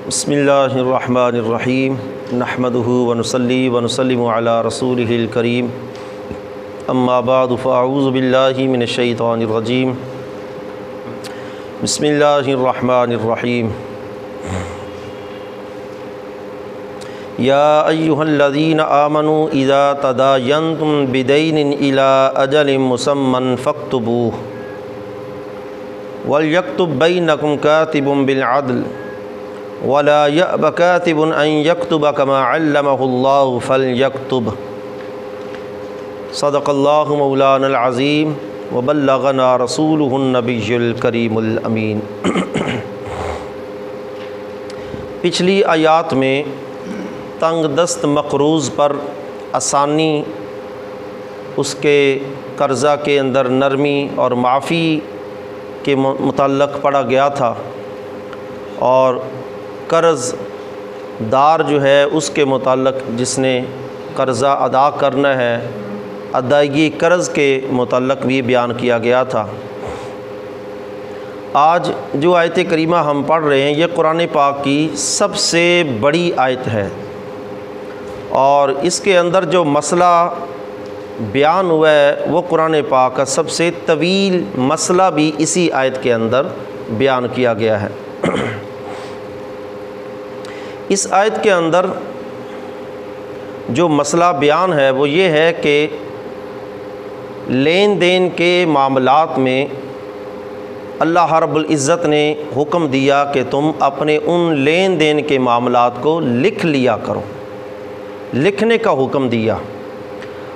بسم اللہ الرحمن الرحیم نحمدہ ونصلی ونسلم علی رسولہ الکریم اما بعد فاعوذ باللہ من الشیطان الرجیم بسم اللہ الرحمن الرحیم یا ایہا الذین آمنوا اذا تداینتم بدین الی اجل مسمى فاکتبوہ وَلْيَكْتُبْ بَيْنَكُمْ كَاتِبٌ بِالْعَدْلِ وَلَا يَأْبَ كَاتِبٌ أَنْ يَكْتُبَ كَمَا عَلَّمَهُ اللَّهُ فَلْيَكْتُبْ صدق اللہ مولانا العظیم وبلغنا رسولہ النبی الکریم الامین۔ پچھلی آیات میں تنگ دست مقروض پر آسانی، اس کے قرضہ کے اندر نرمی اور معافی کے متعلق پڑھا گیا تھا، اور قرض دار جو ہے اس کے متعلق جس نے قرضہ ادا کرنا ہے، ادائیگی قرض کے متعلق بھی بیان کیا گیا تھا۔ آج جو آیت کریمہ ہم پڑھ رہے ہیں یہ قرآن پاک کی سب سے بڑی آیت ہے، اور اس کے اندر جو مسئلہ بیان ہوا ہے وہ قرآن پاک کا سب سے طویل مسئلہ بھی اسی آیت کے اندر بیان کیا گیا ہے۔ اس آیت کے اندر جو مسئلہ بیان ہے وہ یہ ہے کہ لین دین کے معاملات میں اللہ رب العزت نے حکم دیا کہ تم اپنے ان لین دین کے معاملات کو لکھ لیا کرو، لکھنے کا حکم دیا،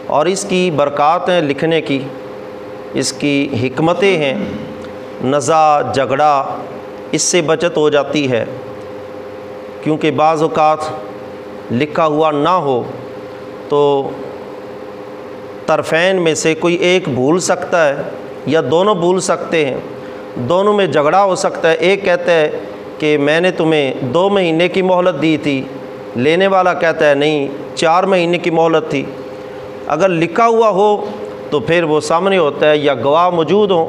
اور اس کی برکات ہیں لکھنے کی، اس کی حکمتیں ہیں، نزاع جھگڑا اس سے بچت ہو جاتی ہے، کیونکہ بعض اوقات لکھا ہوا نہ ہو تو طرفین میں سے کوئی ایک بھول سکتا ہے یا دونوں بھول سکتے ہیں، دونوں میں جھگڑا ہو سکتا ہے۔ ایک کہتا ہے کہ میں نے تمہیں 2 مہینے کی مہلت دی تھی، لینے والا کہتا ہے نہیں 4 مہینے کی مہلت تھی۔ اگر لکھا ہوا ہو تو پھر وہ سامنے ہوتا ہے، یا گواہ موجود ہوں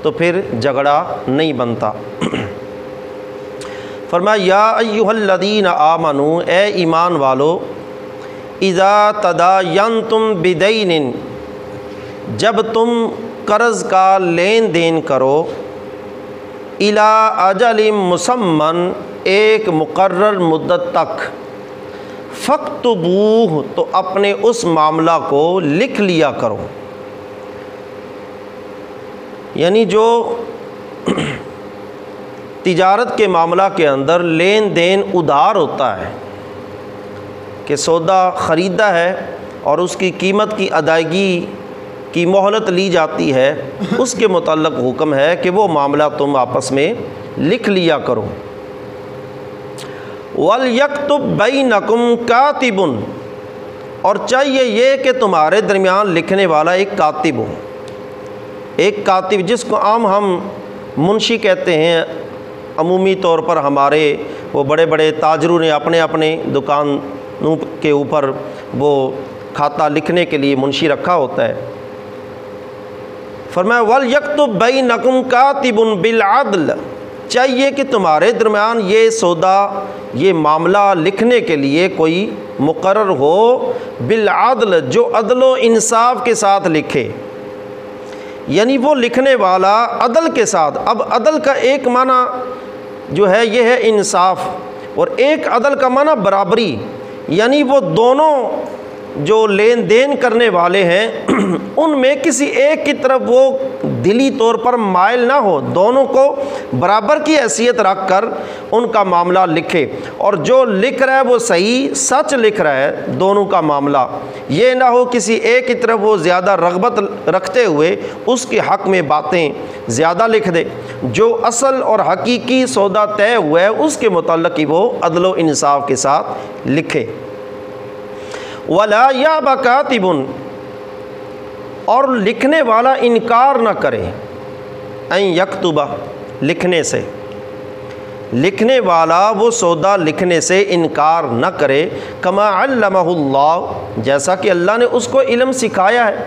تو پھر جھگڑا نہیں بنتا۔ فرمایا یا ایھا الذین آمنوا، اے ایمان والو، اذا تداینتم بدین، جب تم قرض کا لین دین کرو، الی اجل مسمى، ایک مقرر مدت تک، فاکتبوہ، تو اپنے اس معاملہ کو لکھ لیا کرو۔ یعنی جو تجارت کے معاملہ کے اندر لین دین ادھار ہوتا ہے کہ سودا خریدا ہے اور اس کی قیمت کی ادائیگی کی مہلت لی جاتی ہے، اس کے متعلق حکم ہے کہ وہ معاملہ تم آپس میں لکھ لیا کرو۔ وَلْيَكْتُبْ بَيْنَكُمْ كَاتِبٌ، اور چاہیے یہ کہ تمہارے درمیان لکھنے والا ایک کاتب ہو، ایک کاتب جس کو عام ہم منشی کہتے ہیں۔ عمومی طور پر ہمارے وہ بڑے بڑے تاجروں نے اپنے اپنے دکانوں کے اوپر وہ کھاتا لکھنے کے لیے منشی رکھا ہوتا ہے۔ فرمایا وَلْيَكْتُبْ بَيْنَكُمْ كَاتِبٌ بِالْعَدْلِ، چاہیے کہ تمہارے درمیان یہ سودا، یہ معاملہ لکھنے کے لیے کوئی مقرر ہو، بالعدل، جو عدل و انصاف کے ساتھ لکھے، یعنی وہ لکھنے والا عدل کے ساتھ۔ اب عدل کا ایک معنی جو ہے یہ ہے انصاف، اور ایک عدل کا معنی برابری، یعنی وہ دونوں جو لین دین کرنے والے ہیں ان میں کسی ایک کی طرف وہ دلی طور پر مائل نہ ہو، دونوں کو برابر کی حیثیت رکھ کر ان کا معاملہ لکھے، اور جو لکھ رہا ہے وہ صحیح سچ لکھ رہا ہے، دونوں کا معاملہ یہ نہ ہو کسی ایک کی طرف وہ زیادہ رغبت رکھتے ہوئے اس کے حق میں باتیں زیادہ لکھ دے، جو اصل اور حقیقی سودا طے ہوا ہے اس کے متعلق ہی وہ عدل و انصاف کے ساتھ لکھے۔ وَلَا يَأْبَ كَاتِبٌ، اور لکھنے والا انکار نہ کرے، ان یکتب، لکھنے سے، لکھنے والا وہ سودا لکھنے سے انکار نہ کرے، کما علمہ اللہ، جیسا کہ اللہ نے اس کو علم سکھایا ہے۔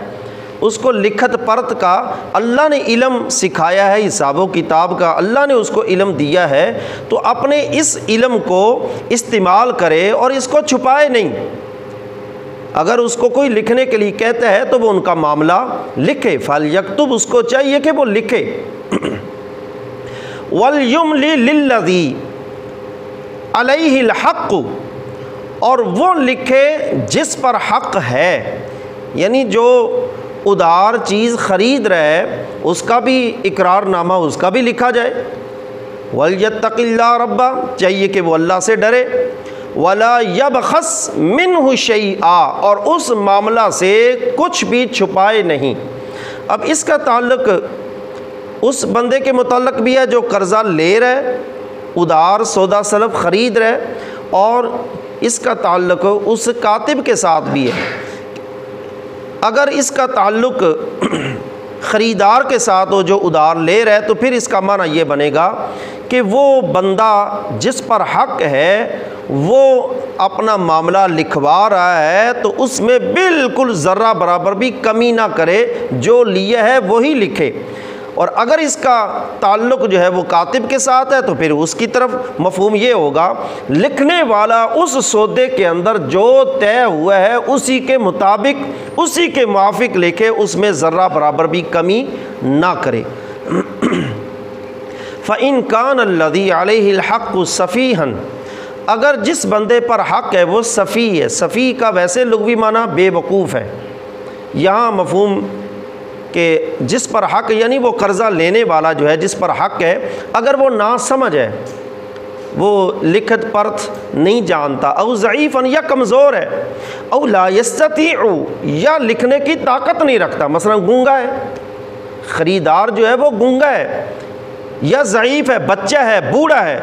اس کو لکھت پرت کا اللہ نے علم سکھایا ہے، حساب و کتاب کا اللہ نے اس کو علم دیا ہے، تو اپنے اس علم کو استعمال کرے اور اس کو چھپائے نہیں۔ اگر اس کو کوئی لکھنے کے لیے کہتا ہے تو وہ ان کا معاملہ لکھے، فَلْيَكْتُبْ، اس کو چاہیے کہ وہ لکھے۔ وَلْيُمْلِ لِلَّذِي عَلَيْهِ الْحَقُّ، اور وہ لکھے جس پر حق ہے، یعنی جو ادار چیز خرید رہا ہے اس کا بھی اقرار نامہ اس کا بھی لکھا جائے۔ وَلْيَتَّقِ اللَّهَ رَبَّهُ، چاہیے کہ وہ اللہ سے ڈرے۔ وَلَا يَبْخَسْ مِنْهُ شَيْئًا، اور اس معاملہ سے کچھ بھی چھپائے نہیں۔ اب اس کا تعلق اس بندے کے متعلق بھی ہے جو قرضہ لے رہا ہے، ادار سودا سلف خرید رہا ہے، اور اس کا تعلق اس کاتب کے ساتھ بھی ہے۔ اگر اس کا تعلق خریدار کے ساتھ ہو جو ادار لے رہا ہے تو پھر اس کا معنی یہ بنے گا کہ وہ بندہ جس پر حق ہے وہ اپنا معاملہ لکھوا رہا ہے تو اس میں بالکل ذرہ برابر بھی کمی نہ کرے، جو لیا ہے وہی لکھے۔ اور اگر اس کا تعلق جو ہے وہ کاتب کے ساتھ ہے تو پھر اس کی طرف مفہوم یہ ہوگا لکھنے والا اس سودے کے اندر جو طے ہوا ہے اسی کے مطابق اسی کے موافق لکھے، اس میں ذرہ برابر بھی کمی نہ کرے۔ فَإِن كَانَ الَّذِي عَلَيْهِ الْحَقُّ سَفِيهًا، اگر جس بندے پر حق ہے وہ سفی ہے، سفی کا ویسے لغوی معنی بے وقوف ہے، یہاں مفہوم کہ جس پر حق یعنی وہ قرضہ لینے والا جو ہے جس پر حق ہے، اگر وہ ناسمجھ ہے، وہ لکھت پرت نہیں جانتا، او ضعیفاً، یا کمزور ہے، او لا یستطیع، یا لکھنے کی طاقت نہیں رکھتا، مثلا گونگا ہے، خریدار جو ہے وہ گونگا ہے یا ضعیف ہے، بچہ ہے، بوڑھا ہے،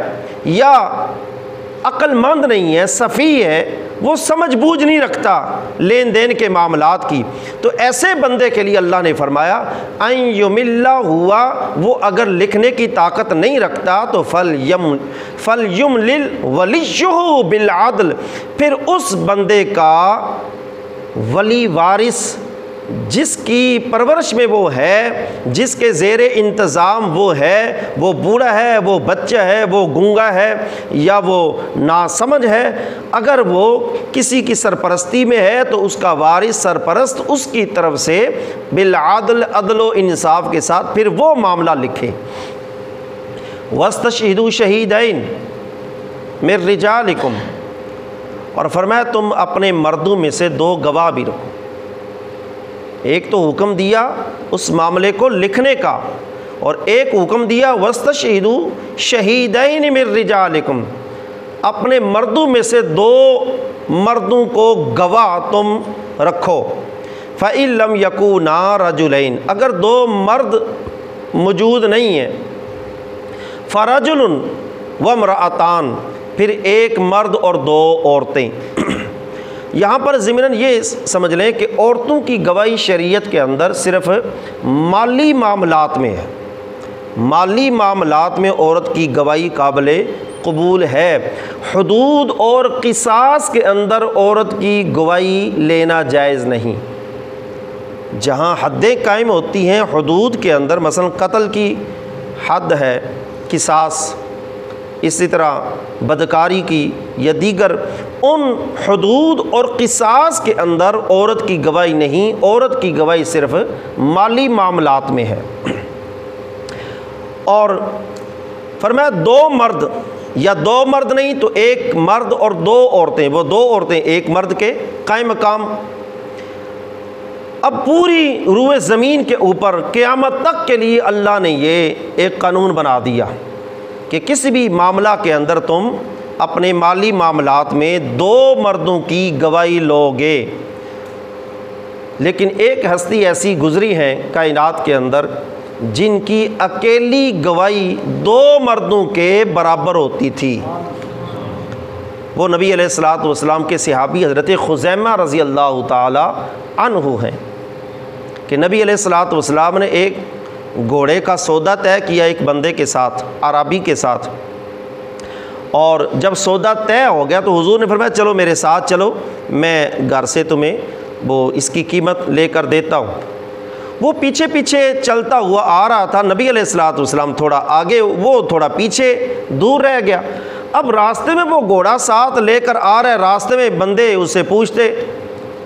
یا عقل مند نہیں ہے، سفیہ ہے، وہ سمجھ بوجھ نہیں رکھتا لین دین کے معاملات کی، تو ایسے بندے کے لیے اللہ نے فرمایا ان یمل ہوا، وہ اگر لکھنے کی طاقت نہیں رکھتا تو فلیملل ولیہ بالعدل، پھر اس بندے کا ولی وارث جس کی پرورش میں وہ ہے، جس کے زیر انتظام وہ ہے، وہ بوڑھا ہے، وہ بچہ ہے، وہ گونگا ہے یا وہ ناسمجھ ہے، اگر وہ کسی کی سرپرستی میں ہے تو اس کا وارث سرپرست اس کی طرف سے بالعدل، عدل و انصاف کے ساتھ پھر وہ معاملہ لکھے۔ وَاسْتَشْهِدُوا شَهِیدَیْنِ مِن رِجَالِکُمْ، اور فرمایا تم اپنے مردوں میں سے 2 گواہ بھی رکھو۔ ایک تو حکم دیا اس معاملے کو لکھنے کا، اور ایک حکم دیا وَاسْتَشْهِدُوا شَهِیدَیْنِ مِن رِجَالِکُمْ، اپنے مردوں میں سے 2 مردوں کو گواہ تم رکھو۔ فَإِن لَّمْ يَكُونَا رَجُلَيْنِ، اگر 2 مرد موجود نہیں ہیں، فَرَجُلٌ وَامْرَأَتَانِ، پھر ایک مرد اور 2 عورتیں۔ یہاں پر ضمناً یہ سمجھ لیں کہ عورتوں کی گواہی شریعت کے اندر صرف مالی معاملات میں ہے، مالی معاملات میں عورت کی گواہی قابل قبول ہے، حدود اور قصاص کے اندر عورت کی گواہی لینا جائز نہیں۔ جہاں حدیں قائم ہوتی ہیں حدود کے اندر، مثلا قتل کی حد ہے، قصاص، اسی طرح بدکاری کی یا دیگر ان حدود اور قصاص کے اندر عورت کی گواہی نہیں، عورت کی گواہی صرف مالی معاملات میں ہے۔ اور فرمایا 2 مرد یا 2 مرد نہیں تو ایک مرد اور 2 عورتیں، وہ 2 عورتیں ایک مرد کے قائم مقام۔ اب پوری روئے زمین کے اوپر قیامت تک کے لیے اللہ نے یہ ایک قانون بنا دیا کہ کسی بھی معاملہ کے اندر تم اپنے مالی معاملات میں 2 مردوں کی گواہی لو گے۔ لیکن ایک ہستی ایسی گزری ہیں کائنات کے اندر جن کی اکیلی گواہی 2 مردوں کے برابر ہوتی تھی، وہ نبی علیہ الصلوۃ والسلام کے صحابی حضرت خزیمہ رضی اللہ تعالی عنہ ہیں کہ نبی علیہ الصلوۃ والسلام نے ایک گھوڑے کا سودا طے کیا ایک بندے کے ساتھ، عربی کے ساتھ، اور جب سودا طے ہو گیا تو حضور نے فرمایا چلو میرے ساتھ چلو، میں گھر سے تمہیں وہ اس کی قیمت لے کر دیتا ہوں۔ وہ پیچھے پیچھے چلتا ہوا آ رہا تھا، نبی علیہ الصلوۃ والسلام تھوڑا آگے، وہ تھوڑا پیچھے دور رہ گیا۔ اب راستے میں وہ گھوڑا ساتھ لے کر آ رہا ہے، راستے میں بندے اس سے پوچھتے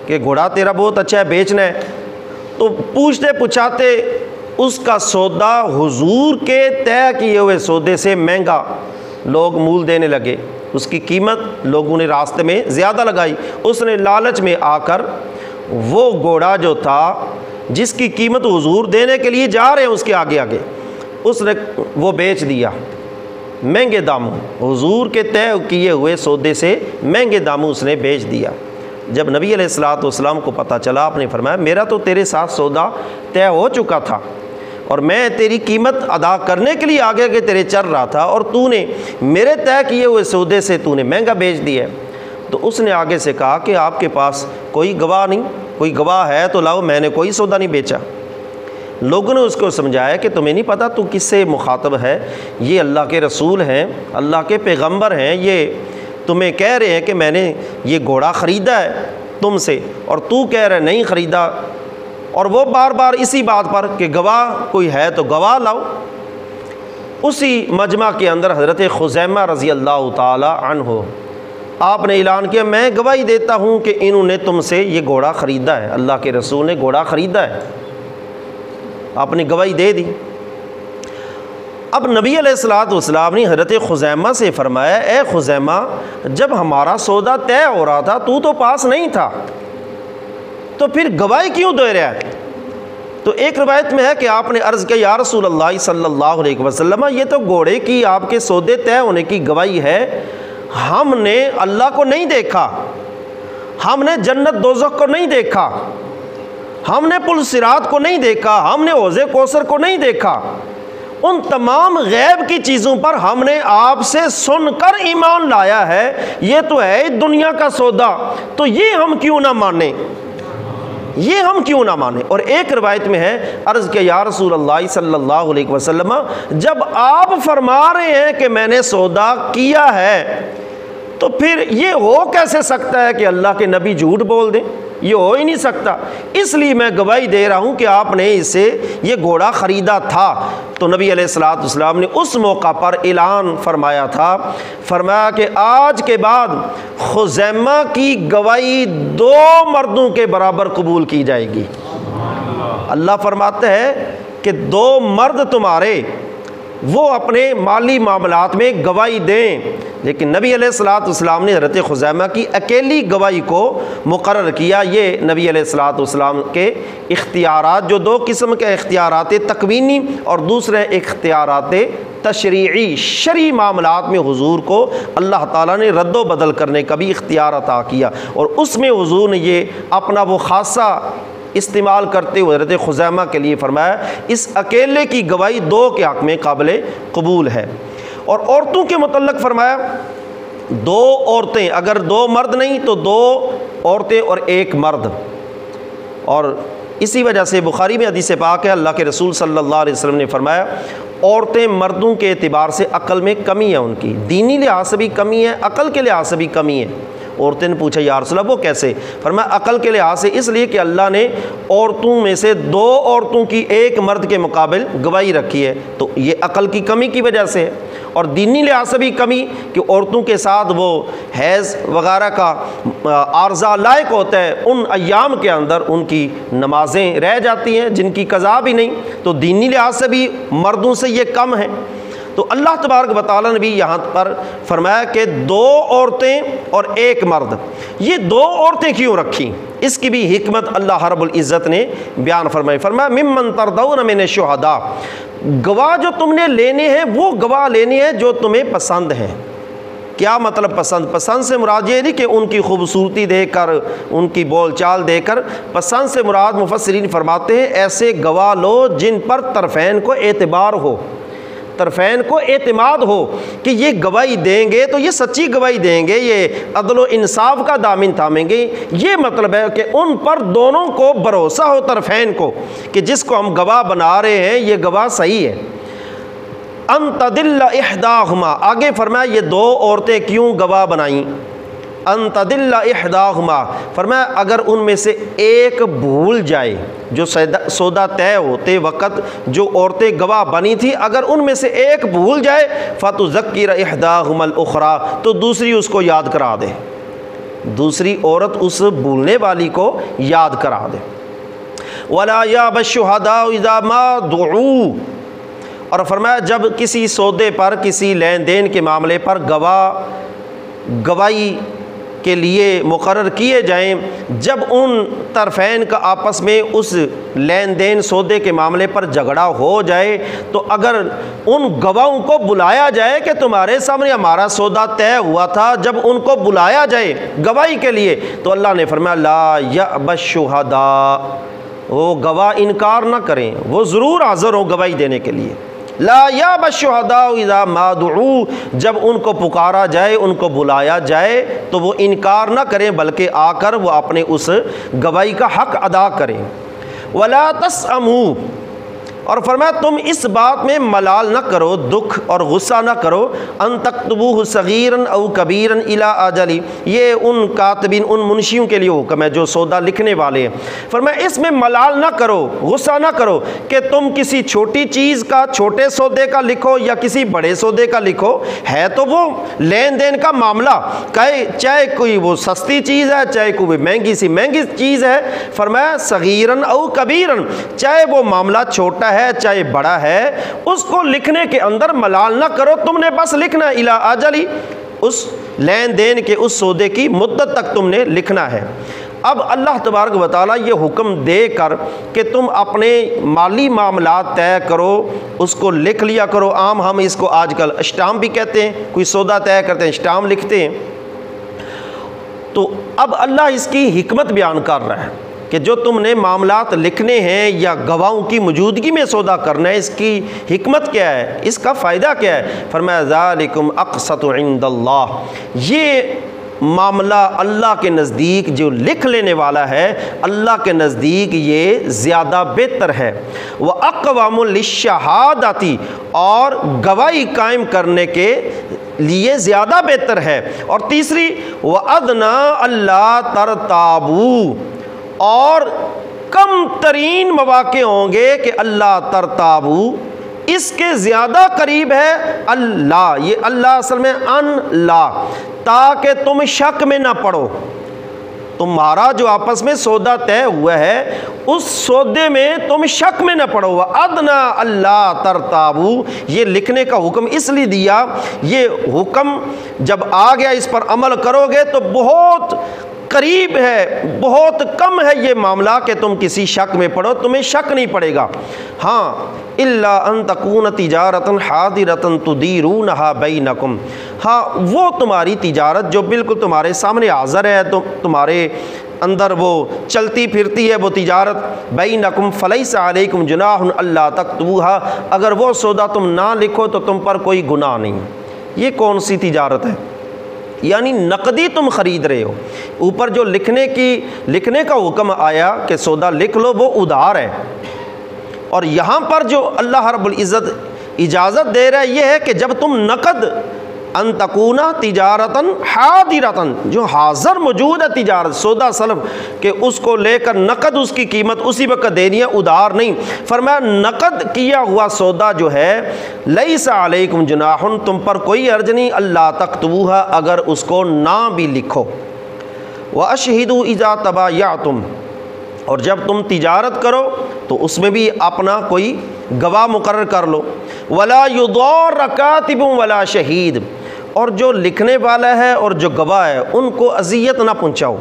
کہ گھوڑا تیرا بہت اچھا ہے، بیچنا ہے، تو پوچھتے پوچھاتے اس کا سودا حضور کے طے کیے ہوئے سودے سے مہنگا لوگ مول دینے لگے، اس کی قیمت لوگوں نے راستے میں زیادہ لگائی۔ اس نے لالچ میں آ کر وہ گھوڑا جو تھا جس کی قیمت حضور دینے کے لیے جا رہے ہیں اس کے آگے آگے، اس نے وہ بیچ دیا مہنگے داموں، حضور کے طے کیے ہوئے سودے سے مہنگے داموں اس نے بیچ دیا۔ جب نبی علیہ الصلوۃ والسلام کو پتہ چلا، آپ نے فرمایا میرا تو تیرے ساتھ سودا طے ہو چکا تھا اور میں تیری قیمت ادا کرنے کے لیے آگے آگے تیرے چل رہا تھا، اور تو نے میرے طے کیے ہوئے سودے سے تو نے مہنگا بیچ دیا ہے۔ تو اس نے آگے سے کہا کہ آپ کے پاس کوئی گواہ نہیں؟ کوئی گواہ ہے تو لاؤ، میں نے کوئی سودا نہیں بیچا۔ لوگوں نے اس کو سمجھایا کہ تمہیں نہیں پتہ تو کس سے مخاطب ہے، یہ اللہ کے رسول ہیں، اللہ کے پیغمبر ہیں، یہ تمہیں کہہ رہے ہیں کہ میں نے یہ گھوڑا خریدا ہے تم سے، اور تو کہہ رہے نہیں خریدا، اور وہ بار بار اسی بات پر کہ گواہ کوئی ہے تو گواہ لاؤ۔ اسی مجمع کے اندر حضرت خزیمہ رضی اللہ تعالی عنہ آپ نے اعلان کیا میں گواہی دیتا ہوں کہ انہوں نے تم سے یہ گھوڑا خریدا ہے، اللہ کے رسول نے گھوڑا خریدا ہے، آپ نے گواہی دے دی۔ اب نبی علیہ الصلوۃ والسلام نے حضرت خزیمہ سے فرمایا اے خزیمہ، جب ہمارا سودا طے ہو رہا تھا تو پاس نہیں تھا، تو پھر گواہی کیوں دے رہا ہے؟ تو ایک روایت میں ہے کہ آپ نے عرض کیا یا رسول اللہ صلی اللہ علیہ وسلم، یہ تو گھوڑے کی آپ کے سودے طے ہونے کی گواہی ہے، ہم نے اللہ کو نہیں دیکھا، ہم نے جنت دوزخ کو نہیں دیکھا، ہم نے پل صراط کو نہیں دیکھا، ہم نے حوض کوثر کو نہیں دیکھا، ان تمام غیب کی چیزوں پر ہم نے آپ سے سن کر ایمان لایا ہے، یہ تو ہے دنیا کا سودا، تو یہ ہم کیوں نہ مانیں، یہ ہم کیوں نہ مانیں۔ اور ایک روایت میں ہے عرض کہ یا رسول اللہ صلی اللہ علیہ وسلم، جب آپ فرما رہے ہیں کہ میں نے سودا کیا ہے تو پھر یہ ہو کیسے سکتا ہے کہ اللہ کے نبی جھوٹ بول دیں؟ یہ ہو ہی نہیں سکتا، اس لیے میں گواہی دے رہا ہوں کہ آپ نے اسے یہ گھوڑا خریدا تھا۔ تو نبی علیہ الصلوۃ والسلام نے اس موقع پر اعلان فرمایا تھا، فرمایا کہ آج کے بعد خزیمہ کی گواہی 2 مردوں کے برابر قبول کی جائے گی۔ اللہ فرماتے ہیں کہ 2 مرد تمہارے وہ اپنے مالی معاملات میں گواہی دیں، لیکن نبی علیہ الصلوۃ والسلام نے حضرت خزیمہ کی اکیلی گواہی کو مقرر کیا۔ یہ نبی علیہ الصلوۃ والسلام کے اختیارات، جو 2 قسم کے اختیارات تکوینی اور دوسرے اختیارات تشریعی، شرعی معاملات میں حضور کو اللہ تعالیٰ نے رد و بدل کرنے کا بھی اختیار عطا کیا، اور اس میں حضور نے یہ اپنا وہ خاصہ استعمال کرتے ہوئے حضرت خزیمہ کے لیے فرمایا اس اکیلے کی گواہی 2 کے حق میں قابل قبول ہے۔ اور عورتوں کے متعلق فرمایا 2 عورتیں، اگر 2 مرد نہیں تو 2 عورتیں اور 1 مرد، اور اسی وجہ سے بخاری میں حدیث پاک ہے اللہ کے رسول صلی اللہ علیہ وسلم نے فرمایا عورتیں مردوں کے اعتبار سے عقل میں کمی ہے، ان کی دینی لحاظ سے بھی کمی ہے، عقل کے لحاظ سے بھی کمی ہے۔ عورتیں نے پوچھا یا رسول اللہ وہ کیسے؟ فرمایا عقل کے لحاظ سے اس لیے کہ اللہ نے عورتوں میں سے 2 عورتوں کی 1 مرد کے مقابل گواہی رکھی ہے، تو یہ عقل کی کمی کی وجہ سے ہے، اور دینی لحاظ سے بھی کمی کہ عورتوں کے ساتھ وہ حیض وغیرہ کا عارضہ لائق ہوتا ہے، ان ایام کے اندر ان کی نمازیں رہ جاتی ہیں جن کی قضا بھی نہیں، تو دینی لحاظ سے بھی مردوں سے یہ کم ہے۔ تو اللہ تبارک و تعالیٰ نے بھی یہاں پر فرمایا کہ 2 عورتیں اور 1 مرد، یہ 2 عورتیں کیوں رکھیں؟ اس کی بھی حکمت اللہ رب العزت نے بیان فرمائی، فرمایا ممن ترضون من الشہداء، گواہ جو تم نے لینے ہیں وہ گواہ لینے ہیں جو تمہیں پسند ہیں۔ کیا مطلب پسند؟ پسند سے مراد یہ نہیں کہ ان کی خوبصورتی دیکھ کر، ان کی بول چال دیکھ کر، پسند سے مراد مفسرین فرماتے ہیں ایسے گواہ لو جن پر طرفین کو اعتبار ہو، طرفین کو اعتماد ہو کہ یہ گواہی دیں گے تو یہ سچی گواہی دیں گے، یہ عدل و انصاف کا دامن تھامیں گے۔ یہ مطلب ہے کہ ان پر دونوں کو بھروسہ ہو، طرفین کو، کہ جس کو ہم گواہ بنا رہے ہیں یہ گواہ صحیح ہے۔ ان تدل احداہما، آگے فرمایا یہ 2 عورتیں کیوں گواہ بنائیں؟ ان تدل احداہما، فرمایا اگر ان میں سے ایک بھول جائے، جو سودا طے ہوتے وقت جو عورتیں گواہ بنی تھی، اگر ان میں سے ایک بھول جائے فتذکر احداہما الاخری، تو دوسری اس کو یاد کرا دے، دوسری عورت اس بھولنے والی کو یاد کرا دے۔ ولا یاب الشہداء اذا ما دعوا، اور فرمایا جب کسی سودے پر، کسی لین دین کے معاملے پر گواہی کے لیے مقرر کیے جائیں، جب ان طرفین کا آپس میں اس لین دین سودے کے معاملے پر جھگڑا ہو جائے، تو اگر ان گواہوں کو بلایا جائے کہ تمہارے سامنے ہمارا سودا طے ہوا تھا، جب ان کو بلایا جائے گواہی کے لیے، تو اللہ نے فرمایا لا یأبی الشہداء، وہ گواہ انکار نہ کریں، وہ ضرور حاضر ہوں گواہی دینے کے لیے۔ لا یأبی الشہداء اذا ما دعوا، جب ان کو پکارا جائے، ان کو بلایا جائے تو وہ انکار نہ کریں، بلکہ آ کر وہ اپنے اس گواہی کا حق ادا کریں۔ ولا تسأموا، اور فرمایا تم اس بات میں ملال نہ کرو، دکھ اور غصہ نہ کرو، ان تکتبوہ صغیرا او کبیرا الی اجل، یہ ان کاتبین، ان منشیوں کے لیے حکم ہے جو سودا لکھنے والے ہیں۔ فرمایا اس میں ملال نہ کرو، غصہ نہ کرو کہ تم کسی چھوٹی چیز کا، چھوٹے سودے کا لکھو یا کسی بڑے سودے کا لکھو، ہے تو وہ لین دین کا معاملہ، چاہے کوئی وہ سستی چیز ہے، چاہے کوئی مہنگی سی مہنگی چیز ہے۔ فرمایا صغیرا او کبیرا، چاہے وہ معاملہ چھوٹا ہے چاہے بڑا ہے، اس کو لکھنے کے اندر ملال نہ کرو، تم نے بس لکھنا الی اجلی، اس لین دین کے اس سودے کی مدت تک تم نے لکھنا ہے۔ اب اللہ تبارک و تعالیٰ یہ حکم دے کر کہ تم اپنے مالی معاملات طے کرو، اس کو لکھ لیا کرو، عام ہم اس کو آج کل اسٹامپ بھی کہتے ہیں، کوئی سودا طے کرتے ہیں اسٹامپ لکھتے ہیں، تو اب اللہ اس کی حکمت بیان کر رہا ہے کہ جو تم نے معاملات لکھنے ہیں یا گواہوں کی موجودگی میں سودا کرنا ہے، اس کی حکمت کیا ہے، اس کا فائدہ کیا ہے؟ فرمایا ذالکم اقسط عند اللہ، یہ معاملہ اللہ کے نزدیک جو لکھ لینے والا ہے، اللہ کے نزدیک یہ زیادہ بہتر ہے۔ وَأَقْوَمُ لِلشَّهَادَةِ، اور گواہی قائم کرنے کے لیے زیادہ بہتر ہے۔ اور تیسری وَأَدْنَىٰ أَلَّا تَرْتَابُوا، اور کم ترین مواقع ہوں گے کہ اللہ ترتابو، اس کے زیادہ قریب ہے اللہ، یہ اللہ اصل میں ان لا، تاکہ تم شک میں نہ پڑو، تمہارا جو آپس میں سودا طے ہوا ہے اس سودے میں تم شک میں نہ پڑو۔ وَأَدْنَىٰ أَلَّا تَرْتَابُوا، یہ لکھنے کا حکم اس لیے دیا، یہ حکم جب آ گیا اس پر عمل کرو گے تو بہت قریب ہے، بہت کم ہے یہ معاملہ کہ تم کسی شک میں پڑو، تمہیں شک نہیں پڑے گا۔ ہاں الا ان تکون تجارۃ حاضرۃ تدیرونھا بینکم، ہاں وہ تمہاری تجارت جو بالکل تمہارے سامنے حاضر ہے، تمہارے اندر وہ چلتی پھرتی ہے وہ تجارت، بینکم فلیس علیکم جناح الا تکتبوھا، اگر وہ سودا تم نہ لکھو تو تم پر کوئی گناہ نہیں۔ یہ کون سی تجارت ہے؟ یعنی نقدی تم خرید رہے ہو، اوپر جو لکھنے کا حکم آیا کہ سودا لکھ لو وہ ادھار ہے، اور یہاں پر جو اللہ رب العزت اجازت دے رہا ہے یہ ہے کہ جب تم نقد ان تکونا تجارتاً حاضرتاً، جو حاضر موجود ہے تجارت، سودا سلف کہ اس کو لے کر نقد اس کی قیمت اسی وقت دینی ہے، ادھار نہیں۔ فرمایا نقد کیا ہوا سودا جو ہے لیس علیکم جناح، تم پر کوئی حرج نہیں، اللہ تکتبوھا، اگر اس کو نہ بھی لکھو۔ واشہدوا اذا تبایعتم، اور جب تم تجارت کرو تو اس میں بھی اپنا کوئی گواہ مقرر کر لو۔ ولا یضار کاتب ولا شہید، اور جو لکھنے والا ہے اور جو گواہ ہے ان کو اذیت نہ پہنچاؤ،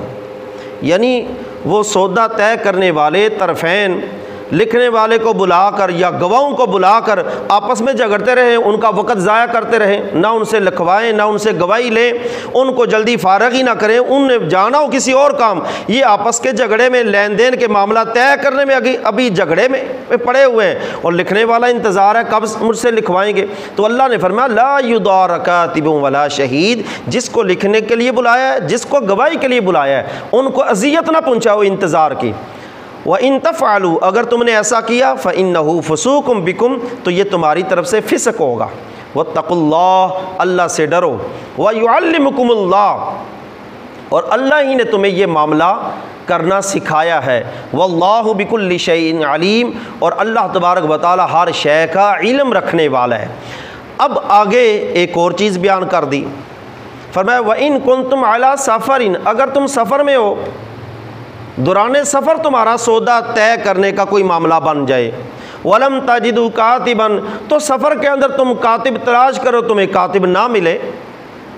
یعنی وہ سودا طے کرنے والے طرفین لکھنے والے کو بلا کر یا گواہوں کو بلا کر آپس میں جھگڑتے رہیں، ان کا وقت ضائع کرتے رہیں، نہ ان سے لکھوائیں نہ ان سے گواہی لیں، ان کو جلدی فارغ ہی نہ کریں، ان نے جانا ہو کسی اور کام، یہ آپس کے جھگڑے میں لین دین کے معاملہ طے کرنے میں ابھی جھگڑے میں پڑے ہوئے ہیں، اور لکھنے والا انتظار ہے کب مجھ سے لکھوائیں گے۔ تو اللہ نے فرمایا لا یضار کاتب ولا شہید، جس کو لکھنے کے لیے بلایا ہے، جس کو گواہی کے لیے بلایا ہے، ان کو اذیت نہ پہنچاؤ انتظار کی۔ وَإِن تَفْعَلُوا، اگر تم نے ایسا کیا فَإِنَّهُ فُسُوقٌ بِكُمْ، تو یہ تمہاری طرف سے فسق ہوگا۔ وَاتَّقُوا اللَّهَ، اللہ سے ڈرو۔ وَيُعَلِّمُكُمُ اللَّهُ، اور اللہ ہی نے تمہیں یہ معاملہ کرنا سکھایا ہے۔ واللہ بکل شیء علیم، اور اللہ تبارک و تعالی ہر شے کا علم رکھنے والا ہے۔ اب آگے ایک اور چیز بیان کر دی، فرمایا وَإِن كُنتُمْ عَلَىٰ سَفَرٍ، اگر تم سفر میں ہو، دوران سفر تمہارا سودا طے کرنے کا کوئی معاملہ بن جائے، وَلَمْ تَجِدُوا كَاتِبًا، تو سفر کے اندر تم کاتب تلاش کرو، تمہیں کاتب نہ ملے،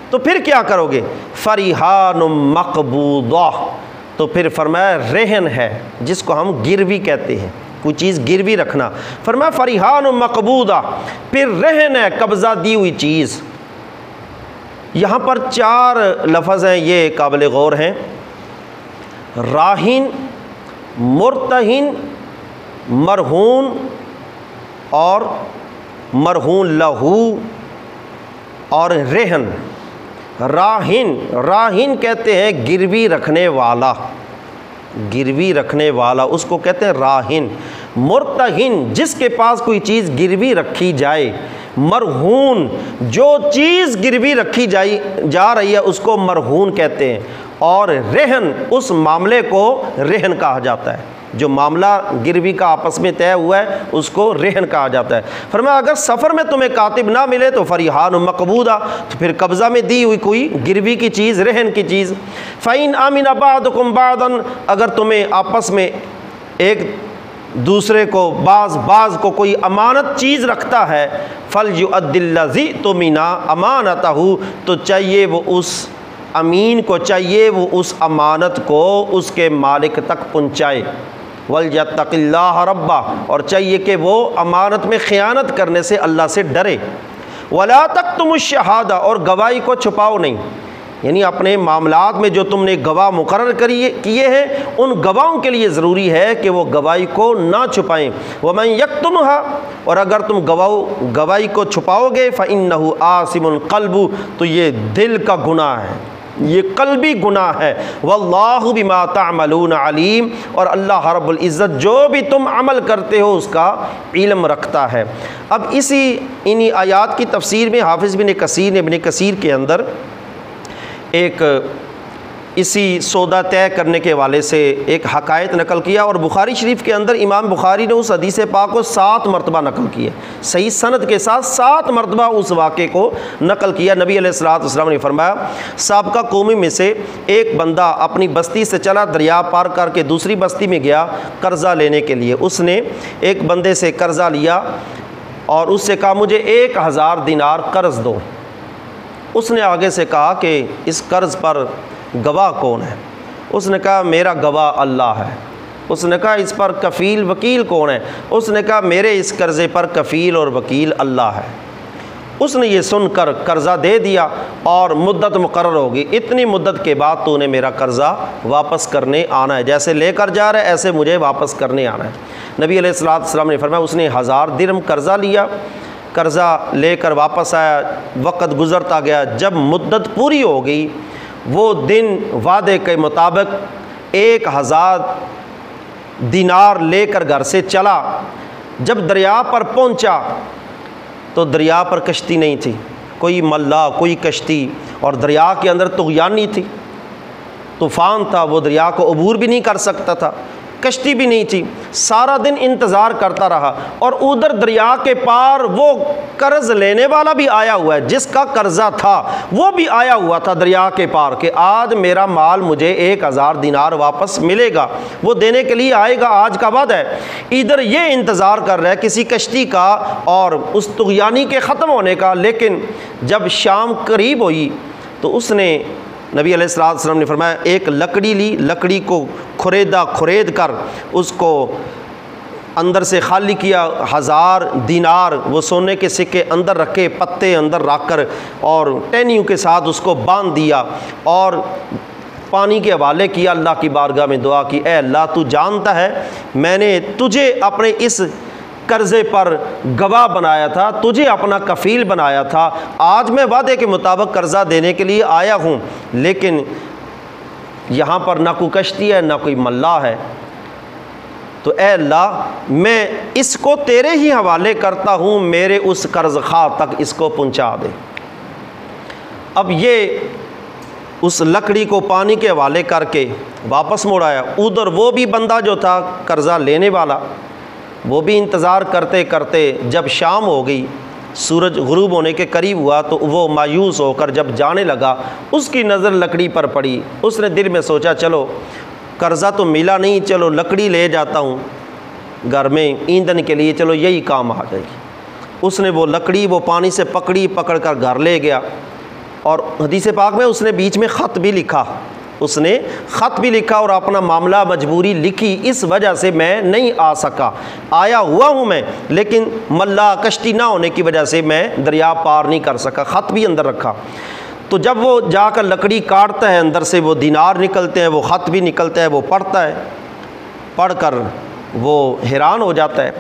تو پھر کیا کرو گے؟ فَرِحَانٌ مَقْبُوضَةٌ، تو پھر فرمایا رہن ہے، جس کو ہم گروی کہتے ہیں، کوئی چیز گروی رکھنا، فرمایا فَرِحَانٌ مَقْبُوضَةٌ، پھر رہن ہے، قبضہ دی ہوئی چیز۔ یہاں پر 4 لفظ ہیں، یہ قابل غور ہیں، راہن، مرتہن، مرہون اور مرہون لہو اور رہن۔ راہن کہتے ہیں گروی رکھنے والا، گروی رکھنے والا اس کو کہتے ہیں راہن۔ مرتہن جس کے پاس کوئی چیز گروی رکھی جائے۔ مرہون جو چیز گروی رکھی جا رہی ہے اس کو مرہون کہتے ہیں، اور رہن اس معاملے کو رہن کہا جاتا ہے، جو معاملہ گروی کا آپس میں طے ہوا ہے اس کو رہن کہا جاتا ہے۔ فرمایا اگر سفر میں تمہیں کاتب نہ ملے تو فریحان مقبوضہ، تو پھر قبضہ میں دی ہوئی کوئی گروی کی چیز، رہن کی چیز۔ فَإِنْ آمِنَ بَعْضُكُمْ بَعْضًا، اگر تمہیں آپس میں ایک دوسرے کو بعض کو کوئی امانت چیز رکھتا ہے، فَلْيُؤَدِّ الَّذِي اؤْتُمِنَ أَمَانَتَهُ، تو چاہیے وہ اس امین کو، چاہیے وہ اس امانت کو اس کے مالک تک پہنچائے۔ وَلْيَتَّقِ اللَّهَ رَبَّهُ، اور چاہیے کہ وہ امانت میں خیانت کرنے سے اللہ سے ڈرے۔ وَلَا تَكْتُمُوا الشَّهَادَةَ، اور گواہی کو چھپاؤ نہیں، یعنی اپنے معاملات میں جو تم نے گواہ مقرر کیے ہیں ان گواہوں کے لیے ضروری ہے کہ وہ گواہی کو نہ چھپائیں۔ وَمَن يَكْتُمْهَا، اور اگر تم گواہی کو چھپاؤ گے فَإِنَّهُ آثِمٌ قَلْبُهُ، تو یہ دل کا گناہ ہے، یہ قلبی گناہ ہے۔ واللہ بما تعملون علیم، اور اللہ رب العزت جو بھی تم عمل کرتے ہو اس کا علم رکھتا ہے۔ اب انہی آیات کی تفسیر میں حافظ ابن کثیر کے اندر ایک اسی سودا طے کرنے کے حوالے سے ایک حکایت نقل کیا، اور بخاری شریف کے اندر امام بخاری نے اس حدیث پاک کو 7 مرتبہ نقل کیا، صحیح سند کے ساتھ 7 مرتبہ اس واقعے کو نقل کیا۔ نبی علیہ الصلوۃ والسلام نے فرمایا سابقہ قومی میں سے ایک بندہ اپنی بستی سے چلا، دریا پار کر کے دوسری بستی میں گیا قرضہ لینے کے لیے۔ اس نے ایک بندے سے قرضہ لیا اور اس سے کہا مجھے 1000 دینار قرض دو۔ اس نے آگے سے کہا کہ اس قرض پر گواہ کون ہے؟ اس نے کہا میرا گواہ اللہ ہے۔ اس نے کہا اس پر کفیل وکیل کون ہے؟ اس نے کہا میرے اس قرضے پر کفیل اور وکیل اللہ ہے۔ اس نے یہ سن کر قرضہ دے دیا اور مدت مقرر ہوگی، اتنی مدت کے بعد تو نے میرا قرضہ واپس کرنے آنا ہے، جیسے لے کر جا رہا ہے ایسے مجھے واپس کرنے آنا ہے۔ نبی علیہ الصلوۃ والسلام نے فرمایا اس نے 1000 درہم قرضہ لیا، قرضہ لے کر واپس آیا، وقت گزرتا گیا، جب مدت پوری ہو گئی وہ دن وعدے کے مطابق 1000 دینار لے کر گھر سے چلا۔ جب دریا پر پہنچا تو دریا پر کشتی نہیں تھی، کوئی ملا کوئی کشتی، اور دریا کے اندر طغیانی تھی، طوفان تھا، وہ دریا کو عبور بھی نہیں کر سکتا تھا، کشتی بھی نہیں تھی۔ سارا دن انتظار کرتا رہا، اور ادھر دریا کے پار وہ قرض لینے والا بھی آیا ہوا ہے، جس کا قرضہ تھا وہ بھی آیا ہوا تھا دریا کے پار کہ آج میرا مال مجھے 1000 دینار واپس ملے گا، وہ دینے کے لیے آئے گا، آج کا وعدہ ہے۔ ادھر یہ انتظار کر رہا ہے کسی کشتی کا اور اس طغیانی کے ختم ہونے کا۔ لیکن جب شام قریب ہوئی تو اس نے نبی علیہ الصلوۃ والسلام نے فرمایا ایک لکڑی لی، لکڑی کو کھرید کر اس کو اندر سے خالی کیا، 1000 دینار وہ سونے کے سکے اندر رکھے، پتے اندر رکھ کر اور ٹہنیوں کے ساتھ اس کو باندھ دیا، اور پانی کے حوالے کیا، اللہ کی بارگاہ میں دعا کی اے اللہ تو جانتا ہے میں نے تجھے اپنے اس قرضے پر گواہ بنایا تھا، تجھے اپنا کفیل بنایا تھا، آج میں وعدے کے مطابق قرضہ دینے کے لیے آیا ہوں، لیکن یہاں پر نہ کوئی کشتی ہے نہ کوئی ملا ہے، تو اے اللہ میں اس کو تیرے ہی حوالے کرتا ہوں، میرے اس قرض خواہ تک اس کو پہنچا دے۔ اب یہ اس لکڑی کو پانی کے حوالے کر کے واپس مڑ آیا۔ ادھر وہ بھی بندہ جو تھا قرضہ لینے والا، وہ بھی انتظار کرتے کرتے جب شام ہو گئی، سورج غروب ہونے کے قریب ہوا تو وہ مایوس ہو کر جب جانے لگا، اس کی نظر لکڑی پر پڑی۔ اس نے دل میں سوچا چلو قرضہ تو ملا نہیں، چلو لکڑی لے جاتا ہوں گھر میں ایندھن کے لیے، چلو یہی کام آ جائے گی۔ اس نے وہ لکڑی وہ پانی سے پکڑ کر گھر لے گیا، اور حدیث پاک میں اس نے بیچ میں خط بھی لکھا، اور اپنا معاملہ مجبوری لکھی، اس وجہ سے میں نہیں آ سکا، آیا ہوا ہوں میں لیکن ملا کشتی نہ ہونے کی وجہ سے میں دریا پار نہیں کر سکا، خط بھی اندر رکھا۔ تو جب وہ جا کر لکڑی کاٹتا ہے، اندر سے وہ دینار نکلتے ہیں، وہ خط بھی نکلتا ہے، وہ پڑھتا ہے، پڑھ کر وہ حیران ہو جاتا ہے۔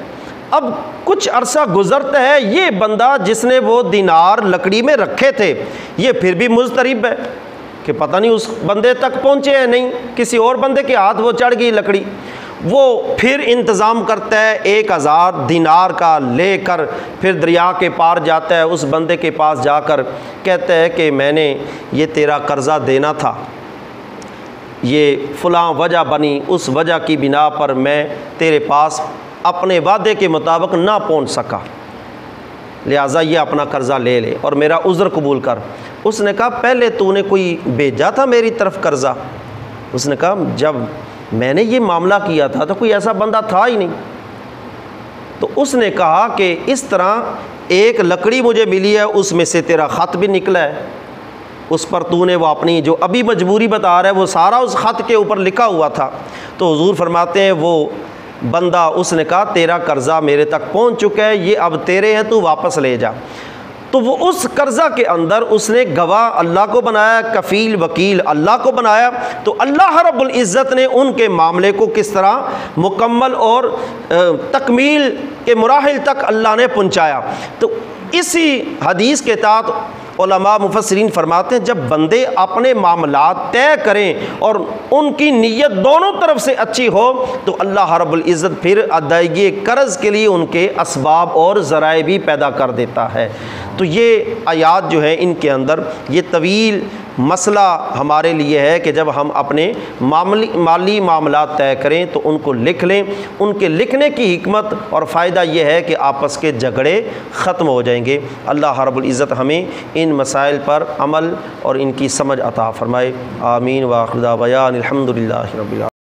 اب کچھ عرصہ گزرتا ہے، یہ بندہ جس نے وہ دینار لکڑی میں رکھے تھے یہ پھر بھی مضطرب ہے کہ پتہ نہیں اس بندے تک پہنچے ہیں نہیں، کسی اور بندے کے ہاتھ وہ چڑھ گئی لکڑی۔ وہ پھر انتظام کرتا ہے 1000 دینار کا لے کر پھر دریا کے پار جاتا ہے، اس بندے کے پاس جا کر کہتا ہے کہ میں نے یہ تیرا قرضہ دینا تھا، یہ فلاں وجہ بنی، اس وجہ کی بنا پر میں تیرے پاس اپنے وعدے کے مطابق نہ پہنچ سکا، لہٰذا یہ اپنا قرضہ لے لے اور میرا عذر قبول کر۔ اس نے کہا پہلے تو نے کوئی بھیجا تھا میری طرف قرضہ؟ اس نے کہا جب میں نے یہ معاملہ کیا تھا تو کوئی ایسا بندہ تھا ہی نہیں۔ تو اس نے کہا کہ اس طرح ایک لکڑی مجھے ملی ہے، اس میں سے تیرا خط بھی نکلا ہے، اس پر تو نے وہ اپنی جو ابھی مجبوری بتا رہا ہے وہ سارا اس خط کے اوپر لکھا ہوا تھا۔ تو حضور فرماتے ہیں وہ بندہ، اس نے کہا تیرا قرضہ میرے تک پہنچ چکا ہے، یہ اب تیرے ہیں، تو واپس لے جا۔ تو وہ اس قرضہ کے اندر اس نے گواہ اللہ کو بنایا، کفیل وکیل اللہ کو بنایا، تو اللہ رب العزت نے ان کے معاملے کو کس طرح مکمل اور تکمیل کے مراحل تک اللہ نے پہنچایا۔ تو اسی حدیث کے تحت علماء مفسرین فرماتے ہیں جب بندے اپنے معاملات طے کریں اور ان کی نیت دونوں طرف سے اچھی ہو تو اللہ رب العزت پھر ادائیگی قرض کے لیے ان کے اسباب اور ذرائع بھی پیدا کر دیتا ہے۔ تو یہ آیات جو ہیں ان کے اندر یہ طویل مسئلہ ہمارے لیے ہے کہ جب ہم اپنے مالی معاملات طے کریں تو ان کو لکھ لیں۔ ان کے لکھنے کی حکمت اور فائدہ یہ ہے کہ آپس کے جھگڑے ختم ہو جائیں گے۔ اللہ رب العزت ہمیں ان مسائل پر عمل اور ان کی سمجھ عطا فرمائے۔ آمین۔ وآخر دعوانا الحمد للہ رب العالمین۔